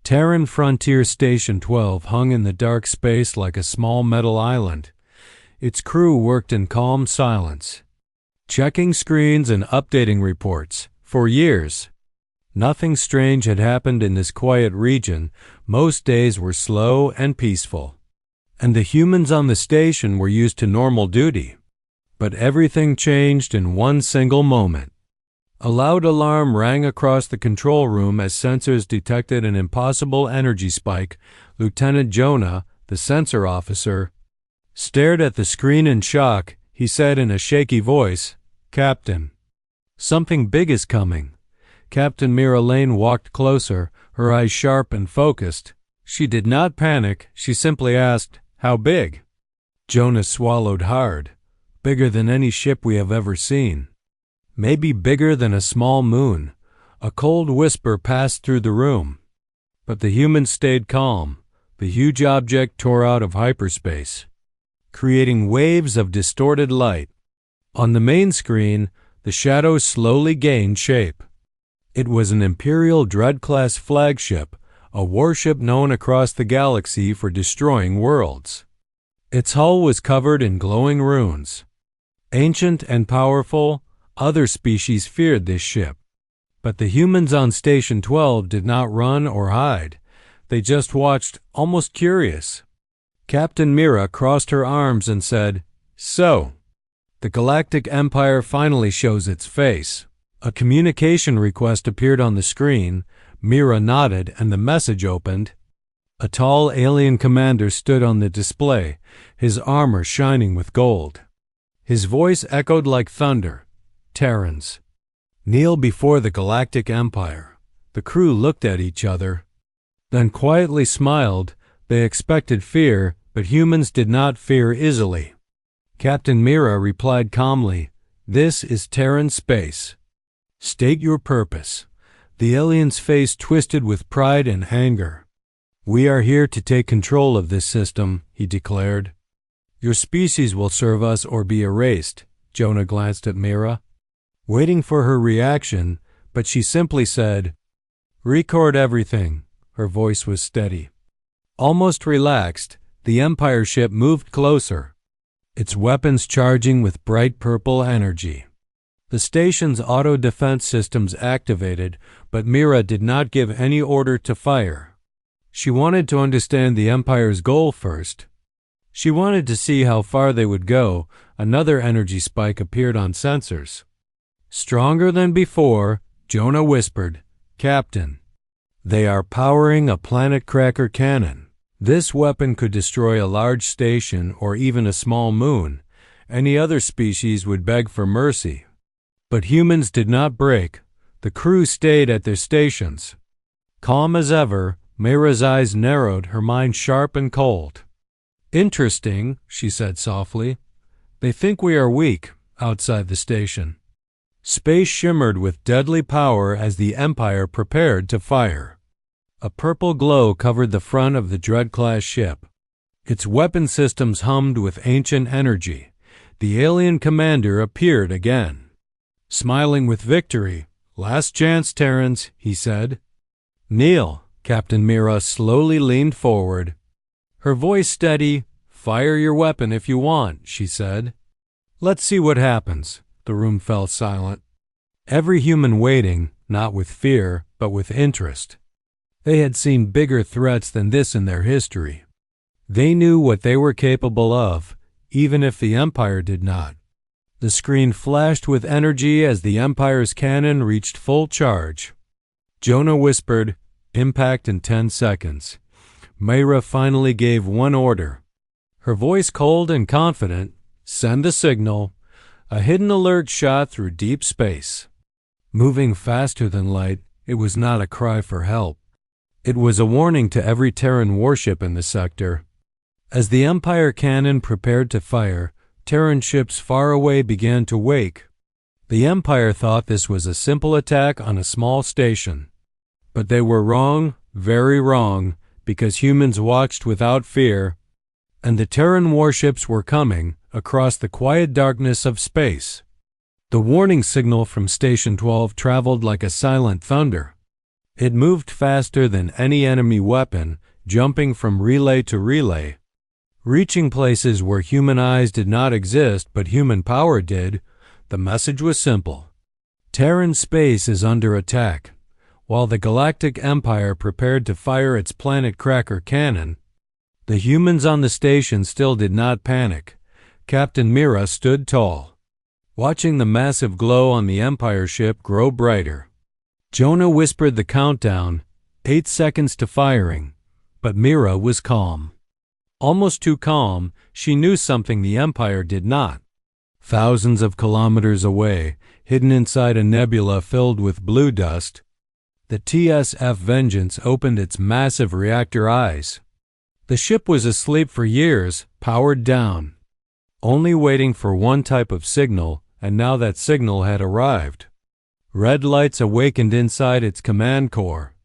Terran Frontier Station 12 hung in the dark space like a small metal island. Its crew worked in calm silence, checking screens and updating reports. For years, nothing strange had happened in this quiet region. Most days were slow and peaceful, and the humans on the station were used to normal duty. But everything changed in one single moment. A loud alarm rang across the control room as sensors detected an impossible energy spike. Lieutenant Jonah, the sensor officer, stared at the screen in shock. He said in a shaky voice, "Captain, something big is coming." Captain Mira Lane walked closer, her eyes sharp and focused. She did not panic, she simply asked, "How big?" Jonah swallowed hard. "Bigger than any ship we have ever seen. Maybe bigger than a small moon." A cold whisper passed through the room. But the humans stayed calm. The huge object tore out of hyperspace, creating waves of distorted light. On the main screen, the shadows slowly gained shape. It was an Imperial Dread-class flagship, a warship known across the galaxy for destroying worlds. Its hull was covered in glowing runes. Ancient and powerful, other species feared this ship. But the humans on Station 12 did not run or hide. They just watched, almost curious. Captain Mira crossed her arms and said, "So, the Galactic Empire finally shows its face." A communication request appeared on the screen. Mira nodded and the message opened. A tall alien commander stood on the display, his armor shining with gold. His voice echoed like thunder. "Terrans, kneel before the Galactic Empire." The crew looked at each other, then quietly smiled. They expected fear, but humans did not fear easily. Captain Mira replied calmly, "This is Terran space. State your purpose." The alien's face twisted with pride and anger. "We are here to take control of this system," he declared. "Your species will serve us or be erased." Jonah glanced at Mira, waiting for her reaction, but she simply said, "Record everything." Her voice was steady, almost relaxed. The Empire ship moved closer, its weapons charging with bright purple energy. The station's auto-defense systems activated, but Mira did not give any order to fire. She wanted to understand the Empire's goal first. She wanted to see how far they would go. Another energy spike appeared on sensors. Stronger than before, Jonah whispered, "Captain, they are powering a planet cracker cannon. This weapon could destroy a large station or even a small moon. Any other species would beg for mercy." But humans did not break. The crew stayed at their stations. Calm as ever, Mira's eyes narrowed, her mind sharp and cold. "Interesting," she said softly. "They think we are weak." Outside the station, space shimmered with deadly power as the Empire prepared to fire. A purple glow covered the front of the Dread-class ship. Its weapon systems hummed with ancient energy. The alien commander appeared again, smiling with victory. "Last chance, Terrans," he said. "Kneel." Captain Mira slowly leaned forward, her voice steady. "Fire your weapon if you want," she said. "Let's see what happens." The room fell silent. Every human waiting, not with fear, but with interest. They had seen bigger threats than this in their history. They knew what they were capable of, even if the Empire did not. The screen flashed with energy as the Empire's cannon reached full charge. Jonah whispered, "Impact in 10 seconds." Mira finally gave one order, her voice cold and confident, "Send the signal." A hidden alert shot through deep space. Moving faster than light, it was not a cry for help. It was a warning to every Terran warship in the sector. As the Empire cannon prepared to fire, Terran ships far away began to wake. The Empire thought this was a simple attack on a small station. But they were wrong, very wrong, because humans watched without fear, and the Terran warships were coming across the quiet darkness of space. The warning signal from Station 12 traveled like a silent thunder. It moved faster than any enemy weapon, jumping from relay to relay, reaching places where human eyes did not exist but human power did. The message was simple. Terran space is under attack. While the Galactic Empire prepared to fire its planet cracker cannon, the humans on the station still did not panic. Captain Mira stood tall, watching the massive glow on the Empire ship grow brighter. Jonah whispered the countdown, 8 seconds to firing, but Mira was calm. Almost too calm, she knew something the Empire did not. Thousands of kilometers away, hidden inside a nebula filled with blue dust, the TSF Vengeance opened its massive reactor eyes. The ship was asleep for years, powered down, only waiting for one type of signal, and now that signal had arrived. Red lights awakened inside its command core,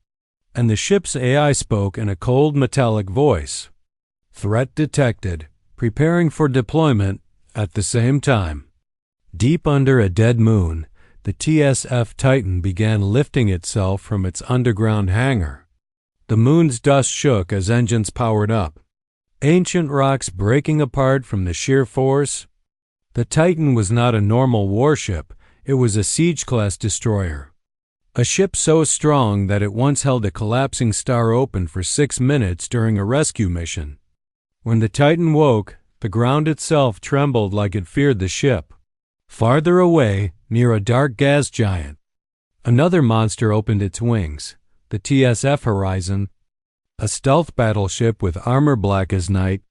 and the ship's AI spoke in a cold metallic voice. Threat detected, preparing for deployment at the same time. Deep under a dead moon, the TSF Titan began lifting itself from its underground hangar. The moon's dust shook as engines powered up, ancient rocks breaking apart from the sheer force. The Titan was not a normal warship, it was a siege-class destroyer. A ship so strong that it once held a collapsing star open for 6 minutes during a rescue mission. When the Titan woke, the ground itself trembled like it feared the ship. Farther away, near a dark gas giant, another monster opened its wings. The TSF Horizon, a stealth battleship with armor black as night,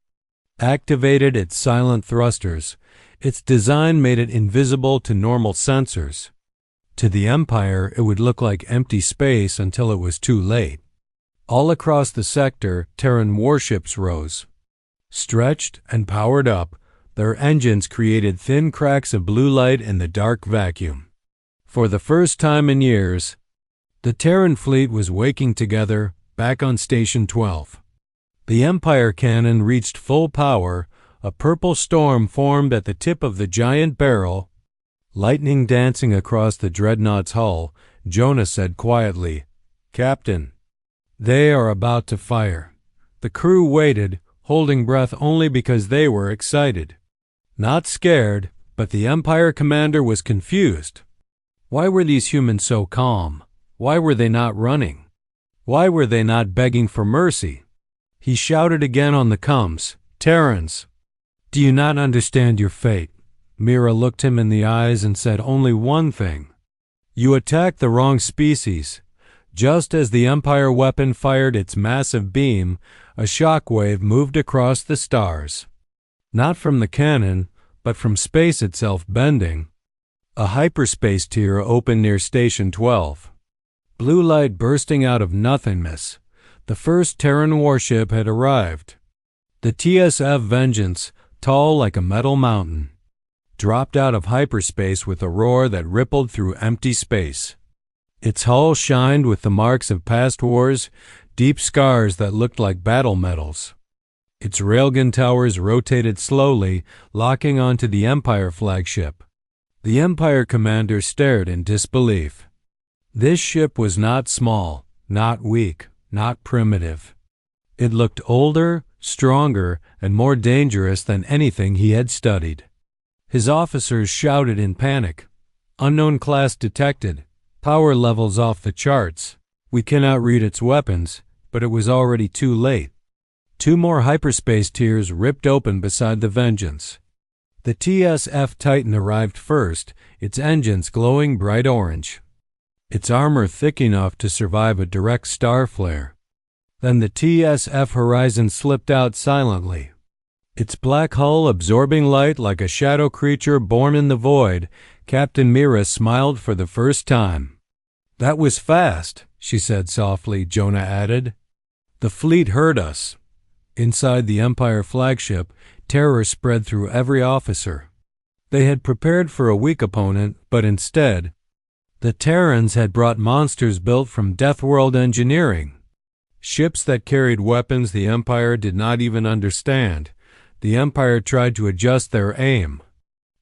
activated its silent thrusters. Its design made it invisible to normal sensors. To the Empire, it would look like empty space until it was too late. All across the sector, Terran Warships rose. Stretched and powered up, their engines created thin cracks of blue light in the dark vacuum. For the first time in years, the Terran fleet was waking together, back on Station 12. The Empire cannon reached full power. A purple storm formed at the tip of the giant barrel. Lightning dancing across the dreadnought's hull, Jonah said quietly, "Captain, they are about to fire." The crew waited, holding breath only because they were excited. Not scared, but the Empire commander was confused. Why were these humans so calm? Why were they not running? Why were they not begging for mercy? He shouted again on the comms, "Terrans, do you not understand your fate?" Mira looked him in the eyes and said only one thing. "You attacked the wrong species." Just as the Empire weapon fired its massive beam, a shockwave moved across the stars. Not from the cannon, but from space itself bending. A hyperspace tier opened near Station 12. Blue light bursting out of nothingness. The first Terran warship had arrived. The TSF Vengeance, tall like a metal mountain, dropped out of hyperspace with a roar that rippled through empty space. Its hull shined with the marks of past wars, deep scars that looked like battle medals. Its railgun towers rotated slowly, locking onto the Empire flagship. The Empire commander stared in disbelief. This ship was not small, not weak, not primitive. It looked older, stronger, and more dangerous than anything he had studied. His officers shouted in panic. "Unknown class detected. Power levels off the charts. We cannot read its weapons," but it was already too late. 2 more hyperspace tiers ripped open beside the Vengeance. The TSF Titan arrived first, its engines glowing bright orange, its armor thick enough to survive a direct star flare. Then the TSF Horizon slipped out silently, its black hull absorbing light like a shadow creature born in the void. Captain Mira smiled for the first time. "That was fast," she said softly. Jonah added, "The fleet heard us." Inside the Empire flagship, terror spread through every officer. They had prepared for a weak opponent, but instead, the Terrans had brought monsters built from Deathworld engineering. Ships that carried weapons the Empire did not even understand. The Empire tried to adjust their aim.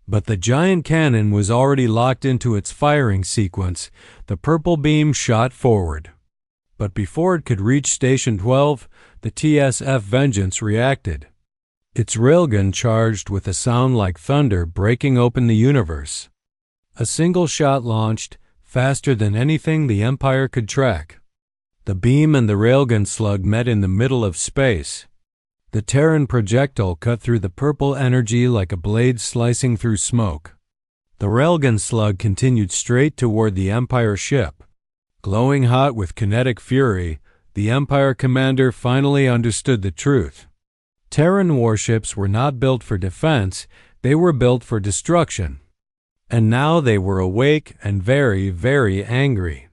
But the giant cannon was already locked into its firing sequence. The purple beam shot forward. But before it could reach Station 12, the TSF Vengeance reacted. Its railgun charged with a sound like thunder breaking open the universe. A single shot launched, faster than anything the Empire could track. The beam and the railgun slug met in the middle of space. The Terran projectile cut through the purple energy like a blade slicing through smoke. The railgun slug continued straight toward the Empire ship. Glowing hot with kinetic fury, the Empire commander finally understood the truth. Terran warships were not built for defense, they were built for destruction. And now they were awake and very, very angry.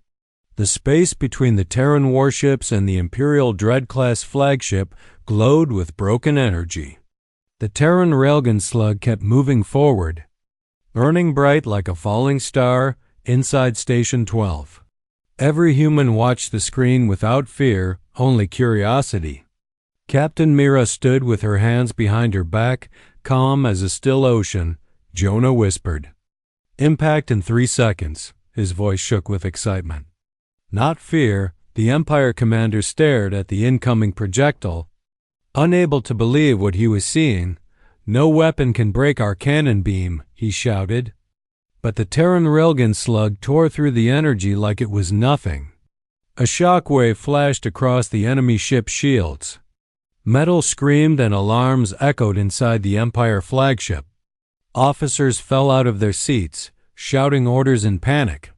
The space between the Terran warships and the Imperial Dread-class flagship glowed with broken energy. The Terran railgun slug kept moving forward, burning bright like a falling star inside Station 12. Every human watched the screen without fear, only curiosity. Captain Mira stood with her hands behind her back, calm as a still ocean. Jonah whispered, "Impact in 3 seconds." His voice shook with excitement. Not fear, the Empire commander stared at the incoming projectile, unable to believe what he was seeing. "No weapon can break our cannon beam," he shouted. But the Terran railgun slug tore through the energy like it was nothing. A shockwave flashed across the enemy ship's shields. Metal screamed and alarms echoed inside the Empire flagship. Officers fell out of their seats, shouting orders in panic.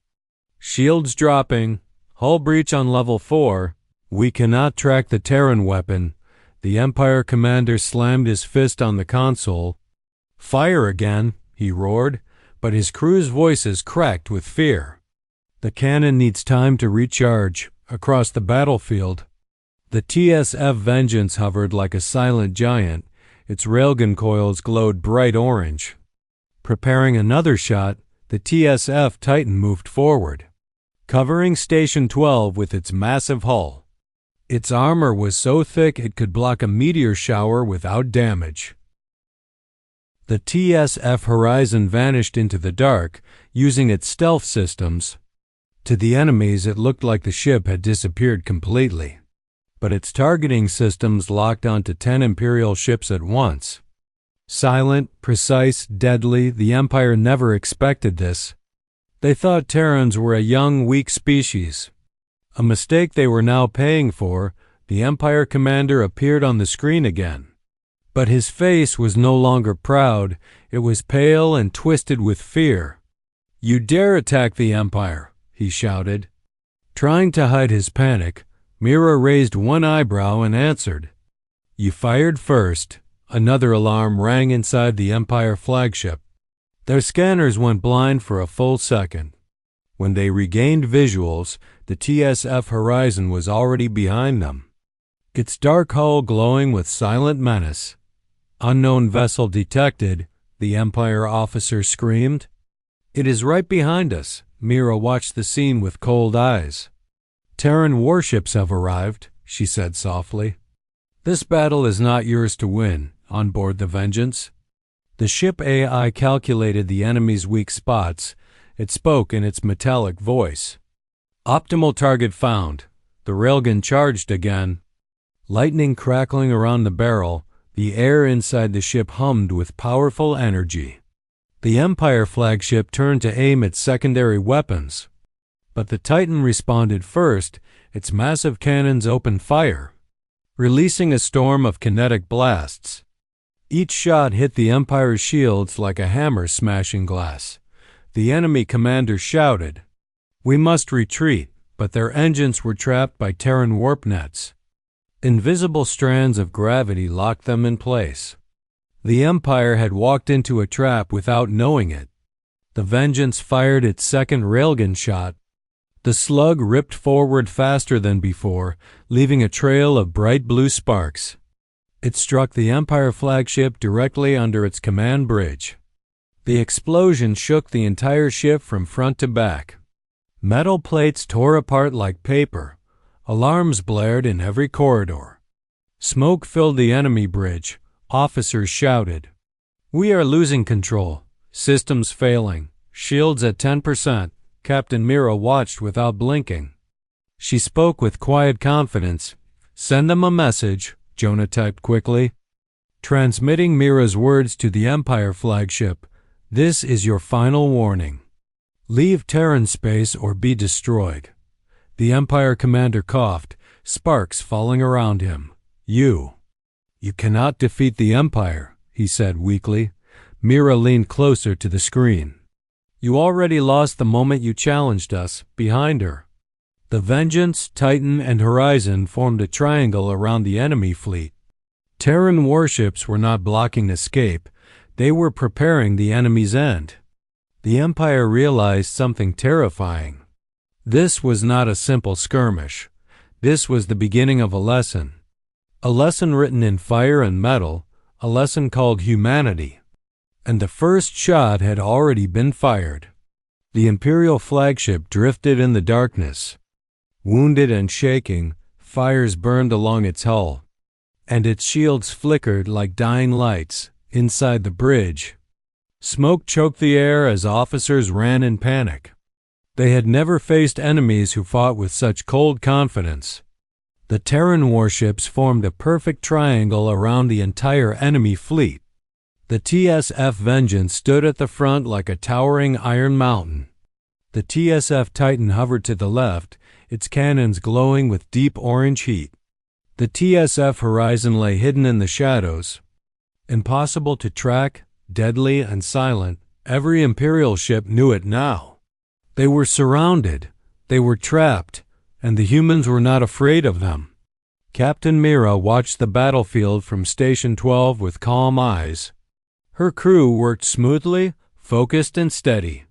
"Shields dropping. Hull breach on level 4. We cannot track the Terran weapon." The Empire commander slammed his fist on the console. "Fire again," he roared, but his crew's voices cracked with fear. "The cannon needs time to recharge." Across the battlefield, the TSF Vengeance hovered like a silent giant. Its railgun coils glowed bright orange. Preparing another shot, the TSF Titan moved forward, covering Station 12 with its massive hull. Its armor was so thick it could block a meteor shower without damage. The TSF Horizon vanished into the dark, using its stealth systems. To the enemies, it looked like the ship had disappeared completely. But its targeting systems locked onto 10 Imperial ships at once. Silent, precise, deadly, the Empire never expected this. They thought Terrans were a young, weak species. A mistake they were now paying for. The Empire commander appeared on the screen again. But his face was no longer proud, it was pale and twisted with fear. "You dare attack the Empire," he shouted. Trying to hide his panic, Mira raised one eyebrow and answered. "You fired first." Another alarm rang inside the Empire flagship. Their scanners went blind for a full second. When they regained visuals, the TSF Horizon was already behind them, its dark hull glowing with silent menace. "Unknown vessel detected," the Empire officer screamed. "It is right behind us." Mira watched the scene with cold eyes. "Terran warships have arrived," she said softly. "This battle is not yours to win." On board the Vengeance, the ship AI calculated the enemy's weak spots. It spoke in its metallic voice. "Optimal target found." The railgun charged again. Lightning crackling around the barrel, the air inside the ship hummed with powerful energy. The Empire flagship turned to aim its secondary weapons. But the Titan responded first. Its massive cannons opened fire, releasing a storm of kinetic blasts. Each shot hit the Empire's shields like a hammer smashing glass. The enemy commander shouted, "We must retreat," but their engines were trapped by Terran warp nets. Invisible strands of gravity locked them in place. The Empire had walked into a trap without knowing it. The Vengeance fired its second railgun shot. The slug ripped forward faster than before, leaving a trail of bright blue sparks. It struck the Empire flagship directly under its command bridge. The explosion shook the entire ship from front to back. Metal plates tore apart like paper. Alarms blared in every corridor. Smoke filled the enemy bridge. Officers shouted, "We are losing control. Systems failing. Shields at 10%. Captain Mira watched without blinking. She spoke with quiet confidence. "Send them a message," Jonah typed quickly. Transmitting Mira's words to the Empire flagship. "This is your final warning. Leave Terran space or be destroyed." The Empire commander coughed, sparks falling around him. You cannot defeat the Empire," he said weakly. Mira leaned closer to the screen. "You already lost the moment you challenged us." Behind her, the Vengeance, Titan, and Horizon formed a triangle around the enemy fleet. Terran warships were not blocking escape, they were preparing the enemy's end. The Empire realized something terrifying. This was not a simple skirmish. This was the beginning of a lesson. A lesson written in fire and metal, a lesson called humanity. And the first shot had already been fired. The Imperial flagship drifted in the darkness. Wounded and shaking, fires burned along its hull, and its shields flickered like dying lights inside the bridge. Smoke choked the air as officers ran in panic. They had never faced enemies who fought with such cold confidence. The Terran warships formed a perfect triangle around the entire enemy fleet. The TSF Vengeance stood at the front like a towering iron mountain. The TSF Titan hovered to the left, its cannons glowing with deep orange heat. The TSF Horizon lay hidden in the shadows. Impossible to track, deadly and silent, every Imperial ship knew it now. They were surrounded, they were trapped, and the humans were not afraid of them. Captain Mira watched the battlefield from Station 12 with calm eyes. Her crew worked smoothly, focused and steady.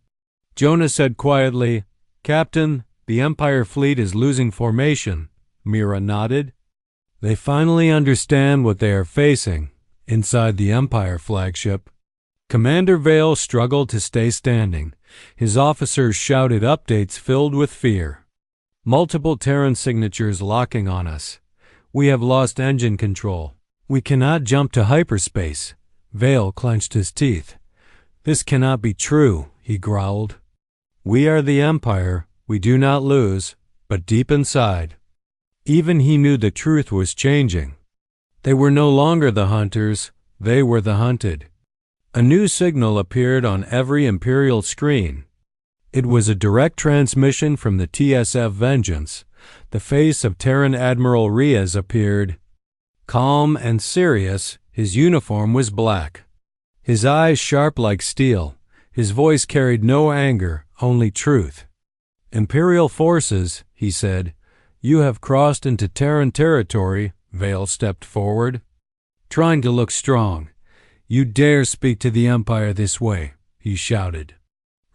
Jonah said quietly, "Captain, the Empire fleet is losing formation." Mira nodded. They finally understand what they are facing. Inside the Empire flagship, Commander Vale struggled to stay standing. His officers shouted updates filled with fear. "Multiple Terran signatures locking on us. We have lost engine control. We cannot jump to hyperspace." Vale clenched his teeth. "This cannot be true," he growled. "We are the Empire. We do not lose." But deep inside, even he knew the truth was changing. They were no longer the hunters, they were the hunted. A new signal appeared on every Imperial screen. It was a direct transmission from the TSF Vengeance. The face of Terran Admiral Reyes appeared. Calm and serious, his uniform was black. His eyes sharp like steel. His voice carried no anger, only truth. "Imperial forces," he said, "you have crossed into Terran territory." Vale stepped forward, trying to look strong. "You dare speak to the Empire this way," he shouted.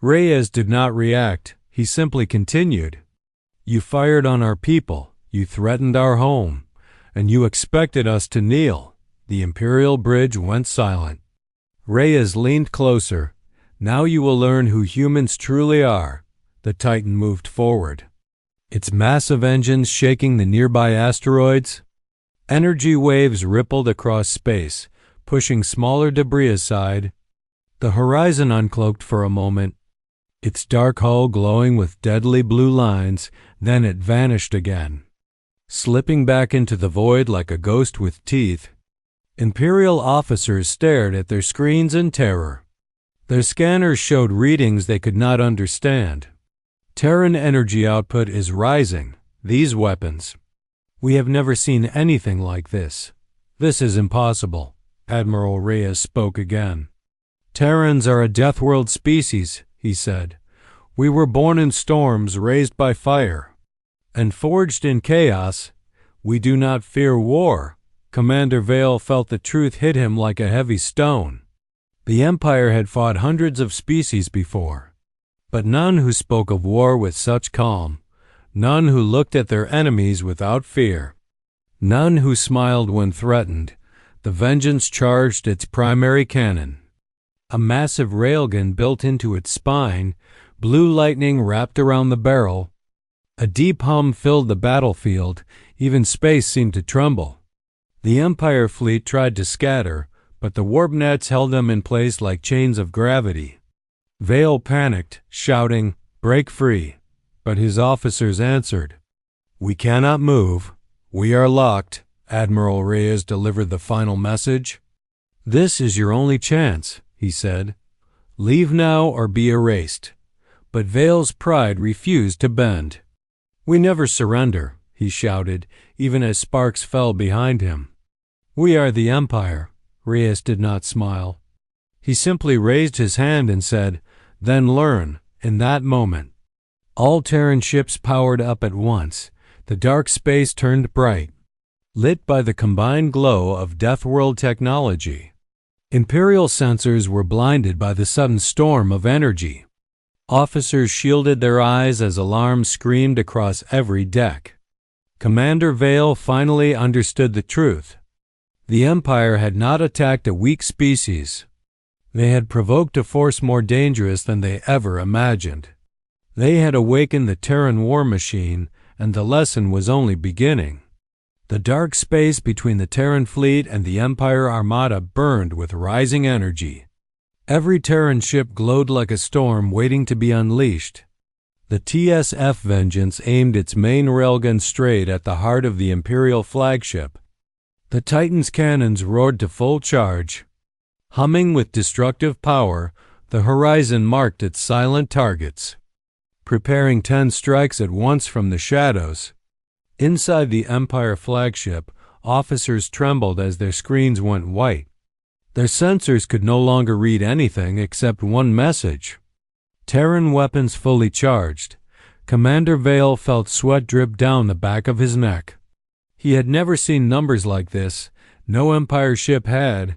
Reyes did not react. He simply continued. "You fired on our people, you threatened our home, and you expected us to kneel." The Imperial bridge went silent. Reyes leaned closer. "Now you will learn who humans truly are." The Titan moved forward, its massive engines shaking the nearby asteroids. Energy waves rippled across space, pushing smaller debris aside. The Horizon uncloaked for a moment, its dark hull glowing with deadly blue lines, then it vanished again, slipping back into the void like a ghost with teeth. Imperial officers stared at their screens in terror. Their scanners showed readings they could not understand. "Terran energy output is rising. These weapons. We have never seen anything like this. This is impossible." Admiral Reyes spoke again. "Terrans are a deathworld species," he said. "We were born in storms, raised by fire, and forged in chaos. We do not fear war." Commander Vale felt the truth hit him like a heavy stone. The Empire had fought hundreds of species before, but none who spoke of war with such calm, none who looked at their enemies without fear, none who smiled when threatened. The Vengeance charged its primary cannon, a massive railgun built into its spine, blue lightning wrapped around the barrel. A deep hum filled the battlefield, even space seemed to tremble. The Empire fleet tried to scatter, but the warp nets held them in place like chains of gravity. Vale panicked, shouting, "Break free!" But his officers answered, "We cannot move. We are locked," Admiral Reyes delivered the final message. "This is your only chance," he said. "Leave now or be erased." But Vale's pride refused to bend. "We never surrender," he shouted, even as sparks fell behind him. "We are the Empire." Reyes did not smile. He simply raised his hand and said, "Then learn." In that moment, all Terran ships powered up at once. The dark space turned bright, lit by the combined glow of Death World technology. Imperial sensors were blinded by the sudden storm of energy. Officers shielded their eyes as alarms screamed across every deck. Commander Vale finally understood the truth. The Empire had not attacked a weak species. They had provoked a force more dangerous than they ever imagined. They had awakened the Terran war machine, and the lesson was only beginning. The dark space between the Terran fleet and the Empire armada burned with rising energy. Every Terran ship glowed like a storm waiting to be unleashed. The TSF Vengeance aimed its main railgun straight at the heart of the Imperial flagship. The Titan's cannons roared to full charge. Humming with destructive power, the horizon marked its silent targets, preparing 10 strikes at once from the shadows. Inside the Empire flagship, officers trembled as their screens went white. Their sensors could no longer read anything except one message. Terran weapons fully charged. Commander Vale felt sweat drip down the back of his neck. He had never seen numbers like this. No Empire ship had.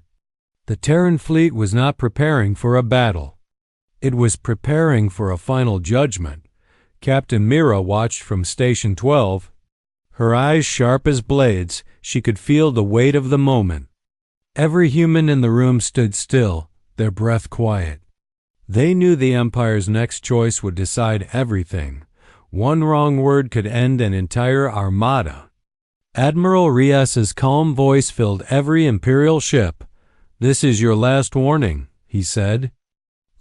The Terran fleet was not preparing for a battle. It was preparing for a final judgment. Captain Mira watched from Station 12. Her eyes sharp as blades, she could feel the weight of the moment. Every human in the room stood still, their breath quiet. They knew the Empire's next choice would decide everything. One wrong word could end an entire armada. Admiral Reyes's calm voice filled every Imperial ship. "This is your last warning," he said.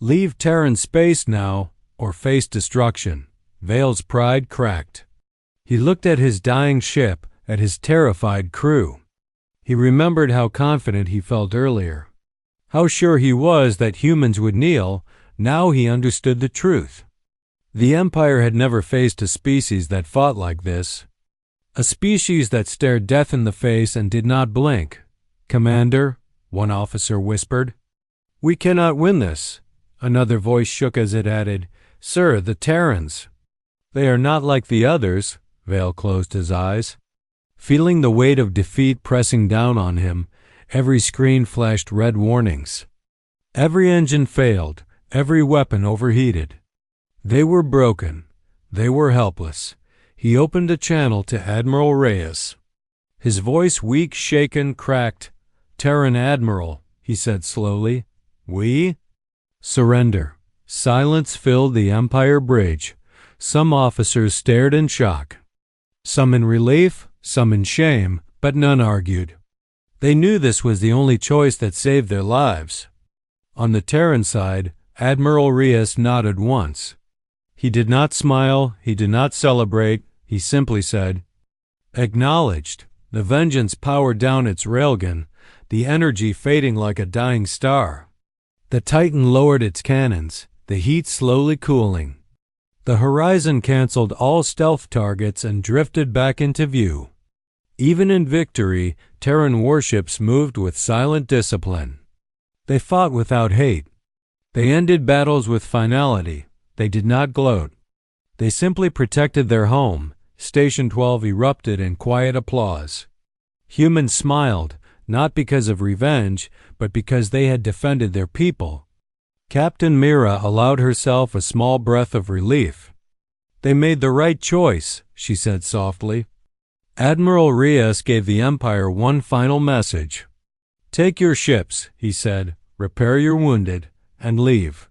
"Leave Terran space now, or face destruction." Vale's pride cracked. He looked at his dying ship, at his terrified crew. He remembered how confident he felt earlier, how sure he was that humans would kneel. Now he understood the truth. The Empire had never faced a species that fought like this, a species that stared death in the face and did not blink. "Commander," one officer whispered. "We cannot win this." Another voice shook as it added, "Sir, the Terrans." "They are not like the others." Vale closed his eyes. Feeling the weight of defeat pressing down on him, every screen flashed red warnings. Every engine failed, every weapon overheated. They were broken. They were helpless. He opened a channel to Admiral Reyes. His voice weak, shaken, cracked. "Terran Admiral," he said slowly. "We surrender." Silence filled the Empire bridge. Some officers stared in shock, some in relief, some in shame, but none argued. They knew this was the only choice that saved their lives. On the Terran side, Admiral Reyes nodded once. He did not smile, he did not celebrate, he simply said, "Acknowledged." The Vengeance powered down its railgun, the energy fading like a dying star. The Titan lowered its cannons, the heat slowly cooling. The horizon canceled all stealth targets and drifted back into view. Even in victory, Terran warships moved with silent discipline. They fought without hate. They ended battles with finality. They did not gloat. They simply protected their home. Station 12 erupted in quiet applause. Humans smiled, not because of revenge, but because they had defended their people. Captain Mira allowed herself a small breath of relief. "They made the right choice," she said softly. Admiral Reyes gave the Empire one final message. "Take your ships," he said, "repair your wounded, and leave."